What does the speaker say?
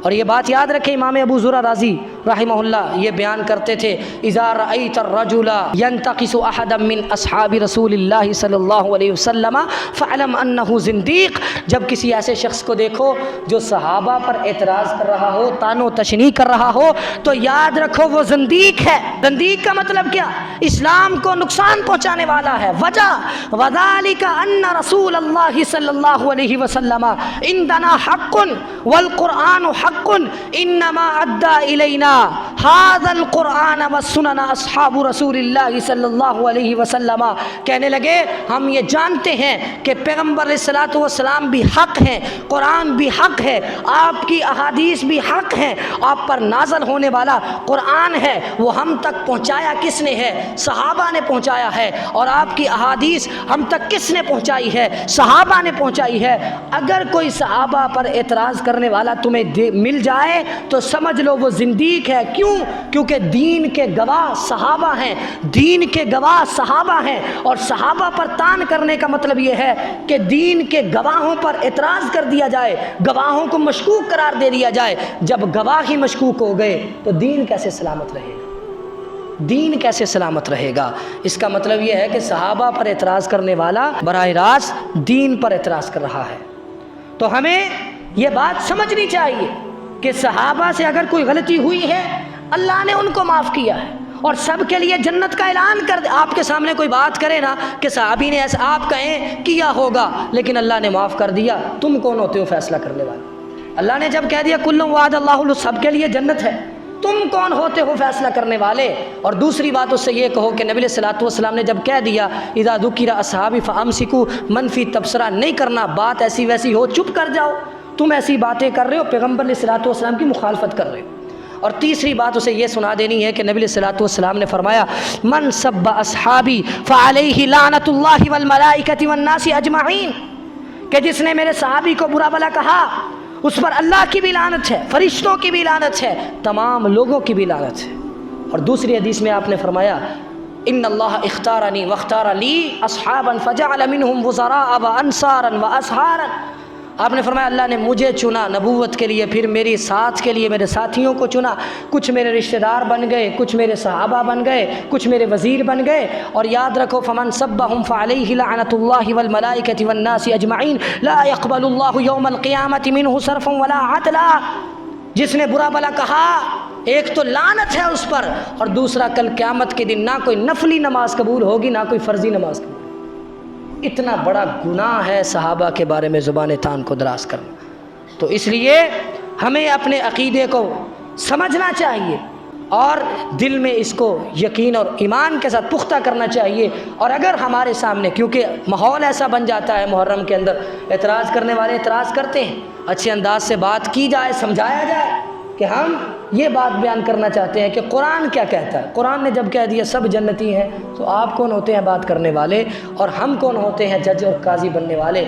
اور یہ بات یاد رکھیں، امام ابو زرع رازی رحمہ اللہ یہ بیان کرتے تھے، اذا رأیت الرجل ينتقص احدا من اصحاب رسول اللہ صلی اللہ علیہ وسلم فاعلم انہ زندیق، جب کسی ایسے شخص کو دیکھو جو صحابہ پر اعتراض کر رہا ہو، طعن و تشنیع کر رہا ہو، تو یاد رکھو وہ زندیق ہے۔ زندیق کا مطلب کیا؟ اسلام کو نقصان پہنچانے والا ہے۔ وجہ وذالک ان رسول اللہ صلی اللہ علیہ وسلم عندنا حق والقرآن حق انما ادى الینا هذا القرآن والسنن اصحاب رسول اللہ صلی اللہ علیہ وسلم، کہنے لگے ہم یہ جانتے ہیں کہ پیغمبر علیہ الصلوۃ والسلام بھی حق ہیں، قرآن بھی حق ہے، آپ کی احادیث بھی حق ہیں، آپ پر نازل ہونے والا قرآن ہے وہ ہم تک پہنچایا کس نے ہے؟ صحابہ نے پہنچایا ہے، اور آپ کی احادیث ہم تک کس نے پہنچائی ہے؟ صحابہ نے پہنچائی ہے۔ اگر کوئی صحابہ پر اعتراض کرنے والا تمہیں مل جائے تو سمجھ لو وہ زندیق ہے۔ کیوں؟ کیونکہ دین کے گواہ صحابہ ہیں، دین کے گواہ صحابہ ہیں، اور صحابہ پر طعن کرنے کا مطلب یہ ہے کہ دین کے گواہوں پر اعتراض کر دیا جائے، گواہوں کو مشکوک قرار دے دیا جائے۔ جب گواہ ہی مشکوک ہو گئے تو دین کیسے سلامت رہے گا؟ دین کیسے سلامت رہے گا؟ اس کا مطلب یہ ہے کہ صحابہ پر اعتراض کرنے والا براہ راست دین پر اعتراض کر رہا ہے۔ تو ہمیں یہ بات سمجھنی چاہیے کہ صحابہ سے اگر کوئی غلطی ہوئی ہے اللہ نے ان کو معاف کیا ہے، اور سب کے لیے جنت کا اعلان کر دے۔ آپ کے سامنے کوئی بات کرے نا کہ صحابی نے ایسا، آپ کہیں کیا ہوگا لیکن اللہ نے معاف کر دیا، تم کون ہوتے ہو فیصلہ کرنے والے؟ اللہ نے جب کہہ دیا کل وعد اللہ، سب کے لیے جنت ہے، تم کون ہوتے ہو فیصلہ کرنے والے؟ اور دوسری بات اس سے یہ کہو کہ نبی صلی اللہ علیہ وسلم نے جب کہہ دیا اذا ذکر اصحابی فامسکوا، منفی تبصرہ نہیں کرنا، بات ایسی ویسی ہو چپ کر جاؤ، تم ایسی باتیں کر رہے ہو، پیغمبر علیہ الصلوۃ والسلام کی مخالفت کر رہے ہو۔ اور تیسری بات اسے یہ سنا دینی ہے کہ نبی علیہ الصلوۃ والسلام نے فرمایا من سب اصحابی فعلیہ لعنت اللہ والملائکۃ والناس اجمعین، کہ جس نے میرے صحابی کو برا بھلا کہا اس پر اللہ کی بھی لعنت ہے، فرشتوں کی بھی لعنت ہے، تمام لوگوں کی بھی لعنت ہے۔ اور دوسری حدیث میں آپ نے فرمایا ان اللہ اختارنی واختار لی اصحابا فجعل منهم وزراء وانصارا واصحارا، آپ نے فرمایا اللہ نے مجھے چنا نبوت کے لیے، پھر میری ساتھ کے لیے میرے ساتھیوں کو چنا، کچھ میرے رشتہ دار بن گئے، کچھ میرے صحابہ بن گئے، کچھ میرے وزیر بن گئے۔ اور یاد رکھو فمن سبهم فعلیہ لعنت اللہ والملائکۃ والناس اجمعین لا يقبل اللہ یوم القیامۃ منہ صرفا ولا عدلا، جس نے برا بھلا کہا ایک تو لعنت ہے اس پر، اور دوسرا کل قیامت کے دن نہ کوئی نفلی نماز قبول ہوگی نہ کوئی فرضی نماز قبول۔ اتنا بڑا گناہ ہے صحابہ کے بارے میں زبان طعن کو دراز کرنا۔ تو اس لیے ہمیں اپنے عقیدے کو سمجھنا چاہیے اور دل میں اس کو یقین اور ایمان کے ساتھ پختہ کرنا چاہیے۔ اور اگر ہمارے سامنے، کیونکہ ماحول ایسا بن جاتا ہے محرم کے اندر، اعتراض کرنے والے اعتراض کرتے ہیں، اچھے انداز سے بات کی جائے، سمجھایا جائے کہ ہم یہ بات بیان کرنا چاہتے ہیں کہ قرآن کیا کہتا ہے۔ قرآن نے جب کہہ دیا سب جنتی ہیں تو آپ کون ہوتے ہیں بات کرنے والے، اور ہم کون ہوتے ہیں جج اور قاضی بننے والے؟